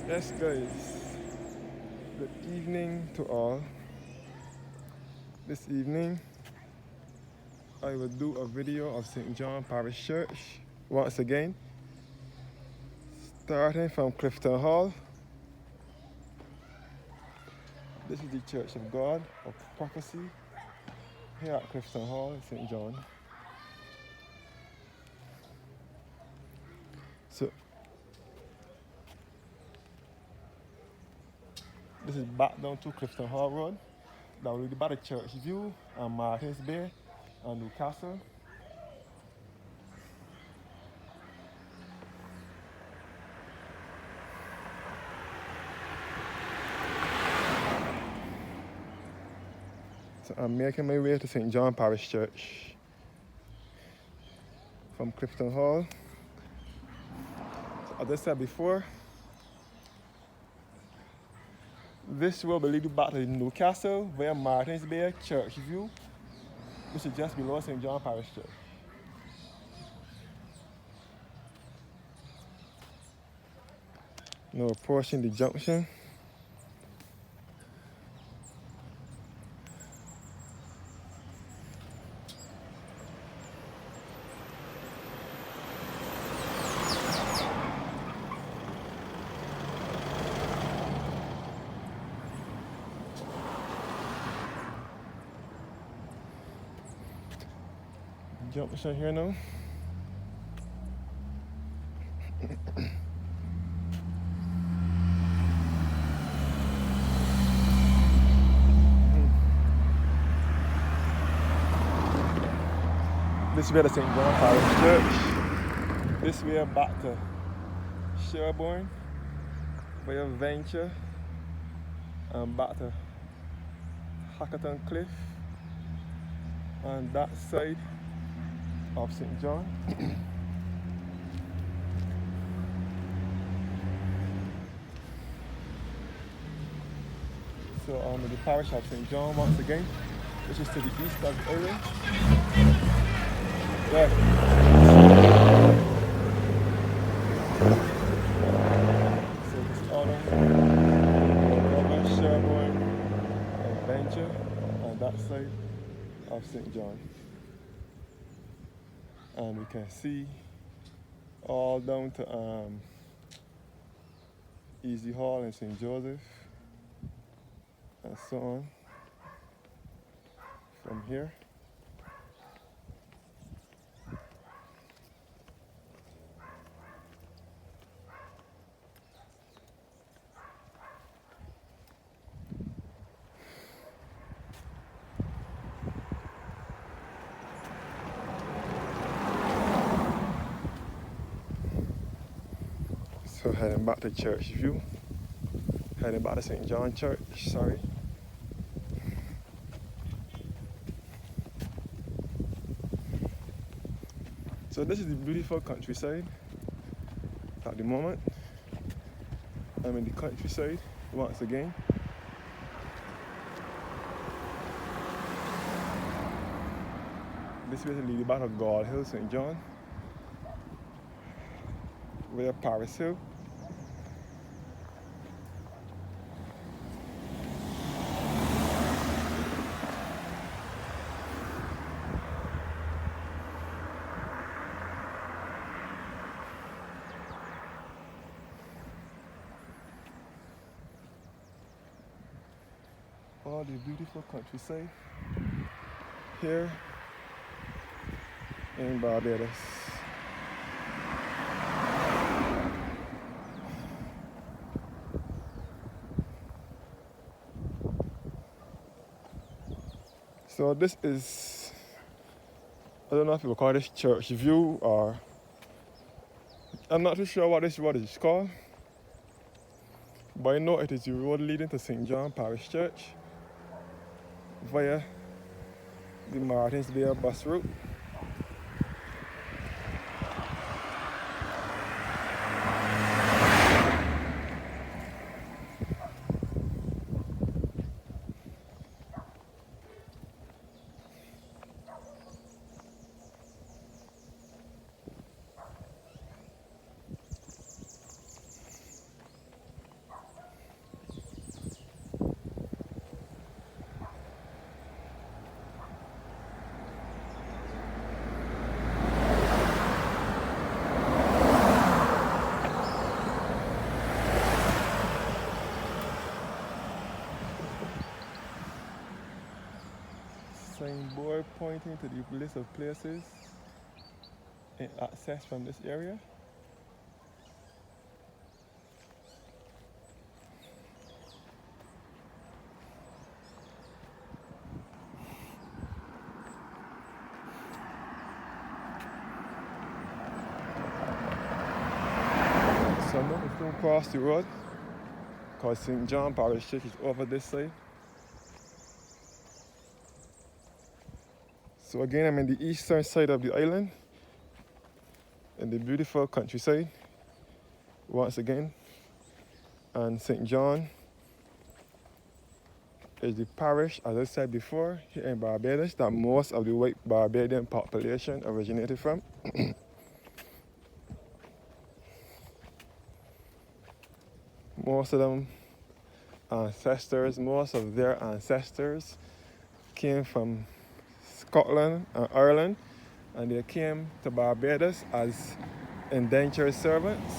Yes, guys. Good evening to all. This evening, I will do a video of St. John Parish Church once again, starting from Clifton Hall. This is the Church of God of Prophecy here at Clifton Hall, St. John. So, this is back down to Clifton Hall Road. That will be by the church view and Martins Bay and Newcastle. So I'm making my way to St. John Parish Church from Clifton Hall. So as I said before, this will lead you back to Newcastle via Martins Bay Church View, which is just below St. John Parish Church. Now approaching the junction. Junction here now. This way to St. John Parish Church. This way back to Sherborne via Venture and back to Hackerton Cliff on that side of St. John. So in the parish of St. John once again, which is to the east of the area. There. So this over Sherborne and Venture on that side of St. John. And we can see all down to Easy Hall and St. Joseph and so on from here. So heading back to Church View, heading back to St. John Church, sorry. So this is the beautiful countryside at the moment. I'm in the countryside once again. This way to lead you back to God Hill, St. John, via Paris Hill. All the beautiful countryside here in Barbados. So this is, I don't know if you will call this Church View or, I'm not too sure what this road is called, but I know it is the road leading to St. John Parish Church via the Martins Bay bus route. signboard pointing to the list of places in access from this area. So now we still cross the road because St. John Parish Church is over this side. So again, I'm in the eastern side of the island in the beautiful countryside once again. And St. John is the parish, as I said before, here in Barbados that most of the white Barbadian population originated from. Most of their ancestors came from Scotland and Ireland, and they came to Barbados as indentured servants.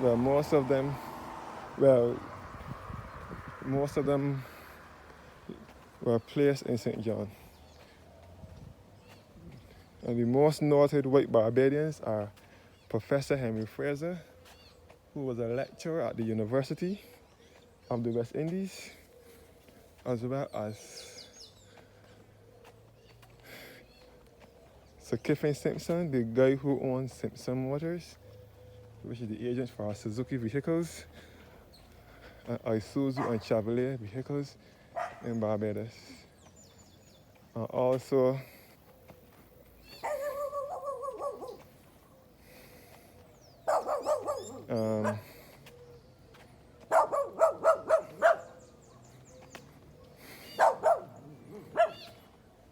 Well, most of them were placed in St. John. And the most noted white Barbadians are Professor Henry Fraser, who was a lecturer at the University of the West Indies, as well as Sir Kiffin Simpson, the guy who owns Simpson Motors, which is the agent for Suzuki vehicles, and Isuzu and Chevrolet vehicles in Barbados. And also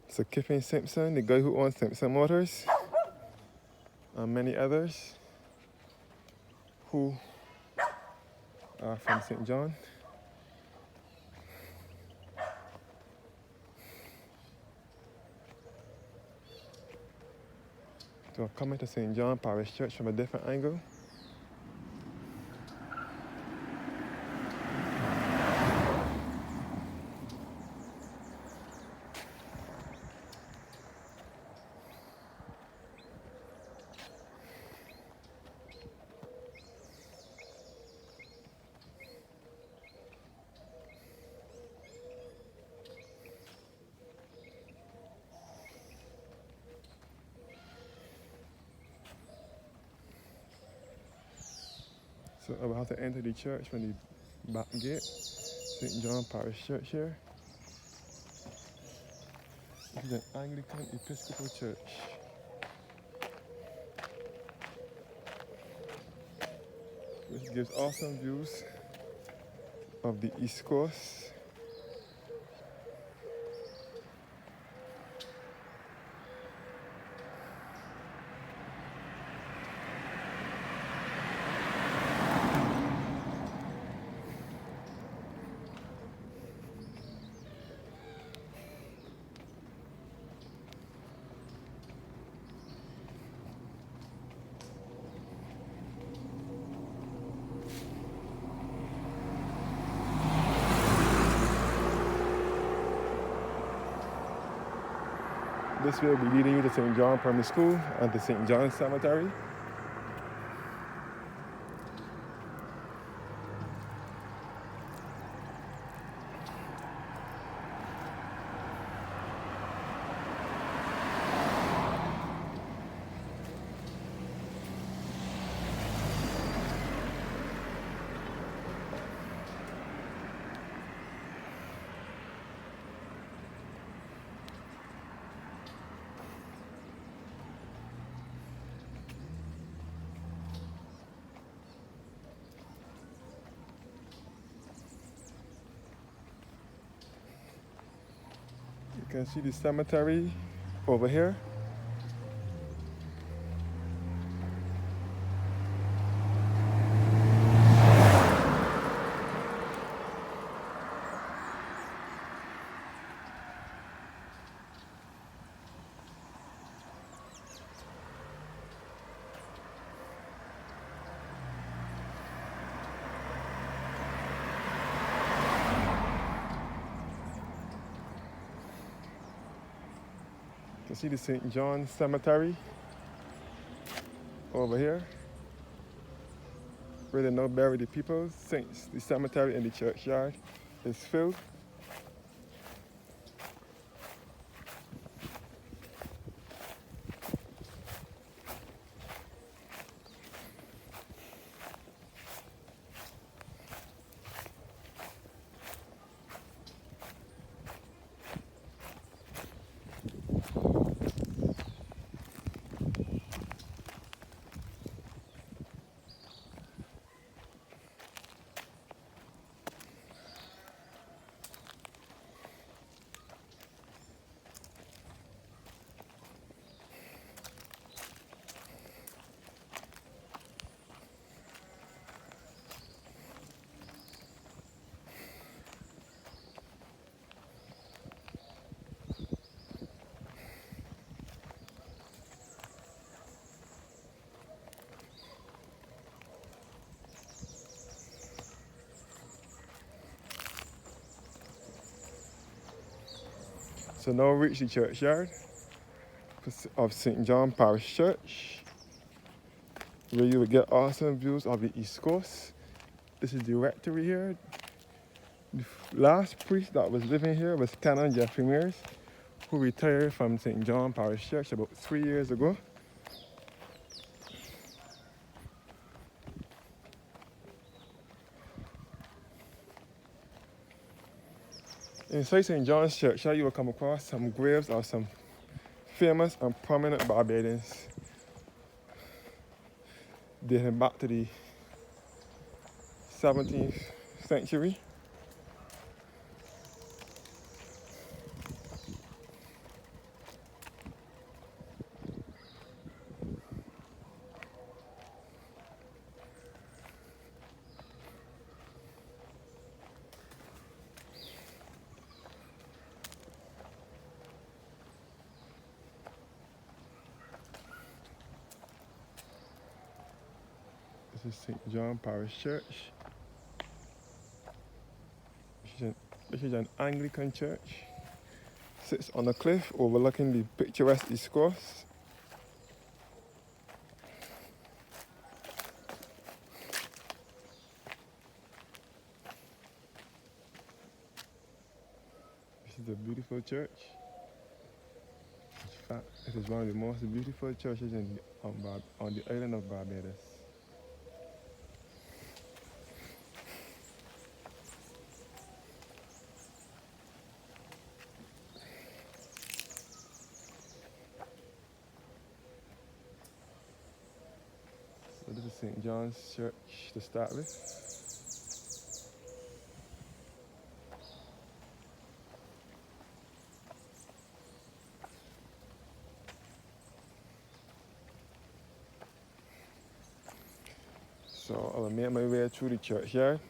Sir Kiffin Simpson, the guy who owns Simpson Motors, and many others who are from St. John. So I'm coming to St. John Parish Church from a different angle. So I will have to enter the church from the back gate, St. John Parish Church here. This is an Anglican Episcopal Church. Which gives awesome views of the East Coast. This will be leading you to St. John Primary School and to St. John Cemetery. You can see the cemetery over here. You can see the St. John Cemetery over here, where they now bury the people since the cemetery and the churchyard is filled. So now we reach the churchyard of St. John Parish Church, where you will get awesome views of the East Coast. This is the rectory here. The last priest that was living here was Canon Jeffrey Mears, who retired from St. John Parish Church about 3 years ago. Inside St. John's Church, you will come across some graves of some famous and prominent Barbadians dating back to the 17th century. This is St. John Parish Church. This is an Anglican church. Sits on a cliff overlooking the picturesque East Coast. This is a beautiful church. In fact, it is one of the most beautiful churches on the island of Barbados. So this is St. John's Church to start with. So I will make my way through the churchyard.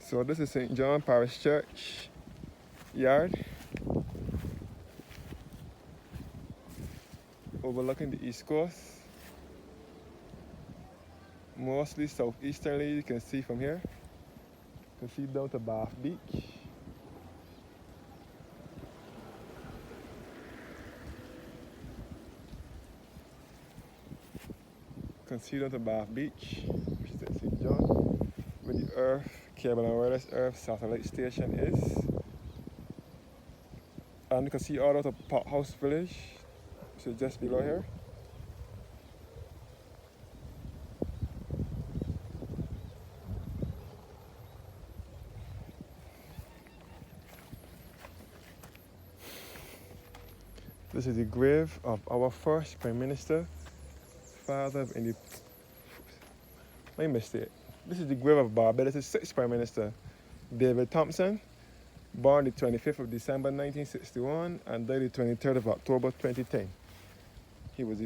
So this is St. John Parish Church yard, overlooking the East Coast. Mostly southeasterly, you can see from here. You can see down to Bath Beach. You can see down to Bath Beach, which is at St. John, where the Earth, Cable and Wireless Earth satellite station is. And you can see all out of Pot House Village, which is just below here. This is the grave of our first Prime Minister, father in the... My mistake. This is the grave of Barbados' sixth Prime Minister, David Thompson, born the 25th of December 1961 and died the 23rd of October 2010. He was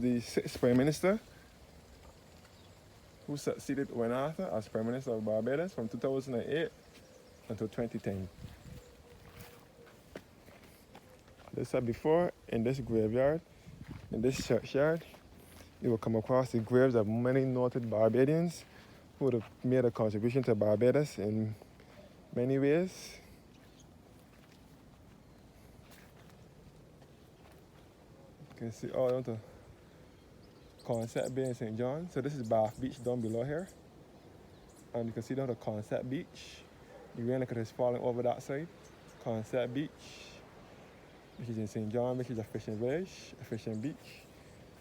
the sixth Prime Minister who succeeded Owen Arthur as Prime Minister of Barbados from 2008 until 2010. As I said before, in this graveyard, in this churchyard, you will come across the graves of many noted Barbadians who would have made a contribution to Barbados in many ways. You can see all down to Concept Bay in St. John. So this is Bath Beach down below here. And you can see down to Concept Beach. The rain look at is falling over that side. Concept Beach, which is in St. John, which is a fishing village, a fishing beach.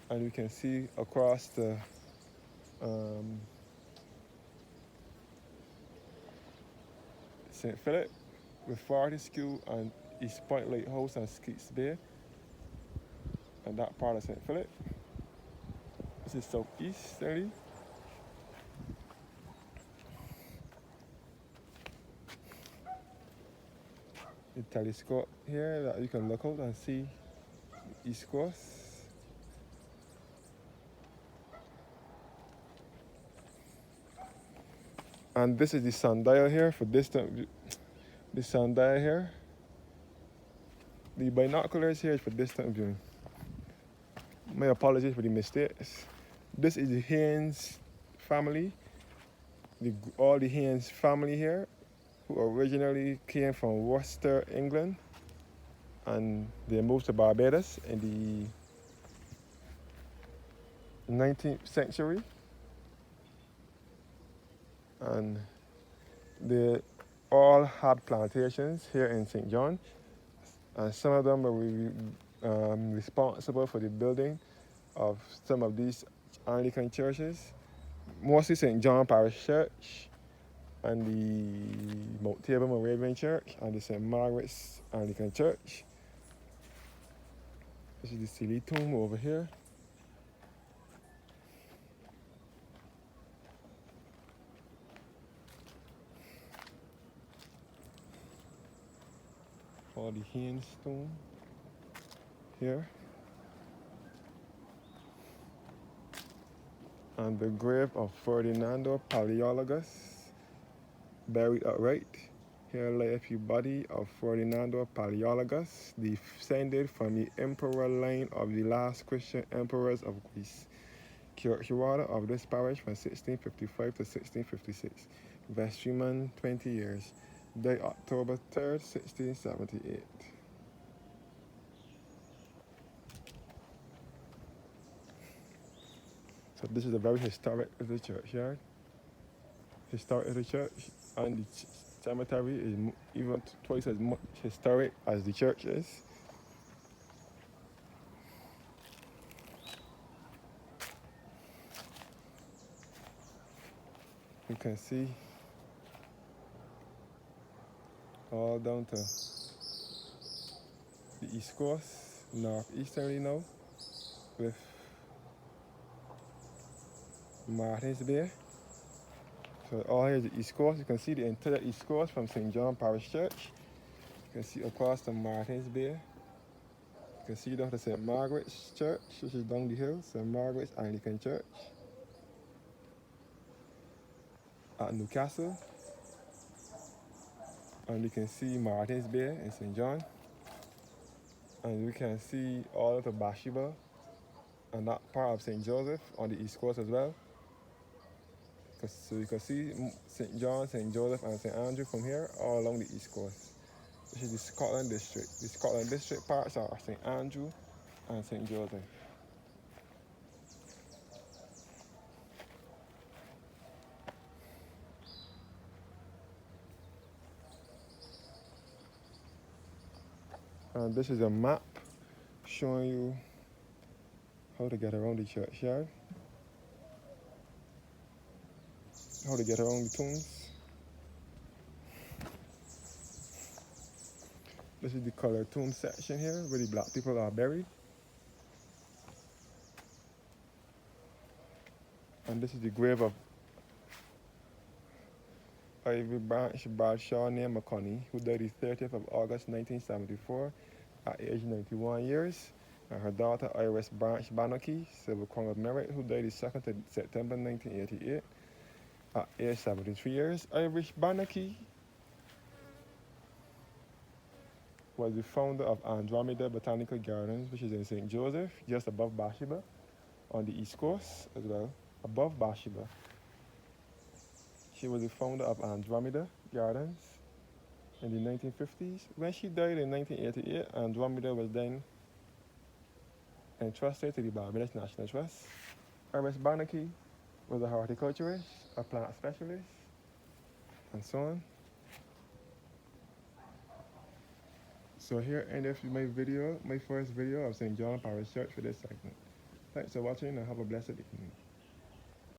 And you can see across the St. Philip with Fortescue and East Point Lighthouse and Skeets Bay. And that part of St. Philip. This is southeasterly. The telescope here that you can look out and see the East Coast. And this is the sundial here for distant view. The sundial here. The binoculars here is for distant viewing. My apologies for the mistakes. This is the Haynes family. All the Haynes family here, who originally came from Worcester, England, and they moved to Barbados in the 19th century. And they all had plantations here in St. John, and some of them were responsible for the building of some of these Anglican churches, mostly St. John Parish Church, and the Mount Tabor Moravian Church, and the St. Margaret's Anglican Church. This is the Sealy tomb over here. All the Haynes tomb here. And the grave of Ferdinando Paleologus, buried upright. Here lieth the body of Ferdinando Paleologus, descended from the emperor line of the last Christian emperors of Greece. Churchwarden of this parish from 1655 to 1656. Vestryman 20 years. Died October 3rd, 1678. So this is a very historic little churchyard. Historic little church, and the cemetery is even twice as much historic as the church is. You can see all down to the East Coast, northeasterly now, with Martins Bay. So all here is the East Coast. You can see the entire East Coast from St. John Parish Church. You can see across the Martins Bay. You can see down to St. Margaret's Church, which is down the hill, St. Margaret's Anglican Church. At Newcastle. And you can see Martins Bay in St. John. And we can see all of the Bathsheba and that part of St. Joseph on the East Coast as well. So you can see St. John, St. Joseph, and St. Andrew from here all along the East Coast. This is the Scotland District. The Scotland District parts are St. Andrew and St. Joseph. And this is a map showing you how to get around the churchyard, how to get around the tombs. This is the colored tomb section here where the black people are buried. And this is the grave of Ivy Branch Bradshaw near McConney, who died the 30th of August 1974 at age 91 years. And her daughter, Iris Branch Bannocky, Civil Crown of Merit, who died the 2nd of September 1988 at age 73 years. Iris Bannocky was the founder of Andromeda Botanical Gardens, which is in St. Joseph, just above Bathsheba, on the East Coast as well, above Bathsheba. She was the founder of Andromeda Gardens in the 1950s. When she died in 1988, Andromeda was then entrusted to the Barbados National Trust. Iris Bannocky was a horticulturist, a plant specialist, and so on. So here ended my first video of St. John Parish Church for this segment. Thanks for watching and have a blessed evening.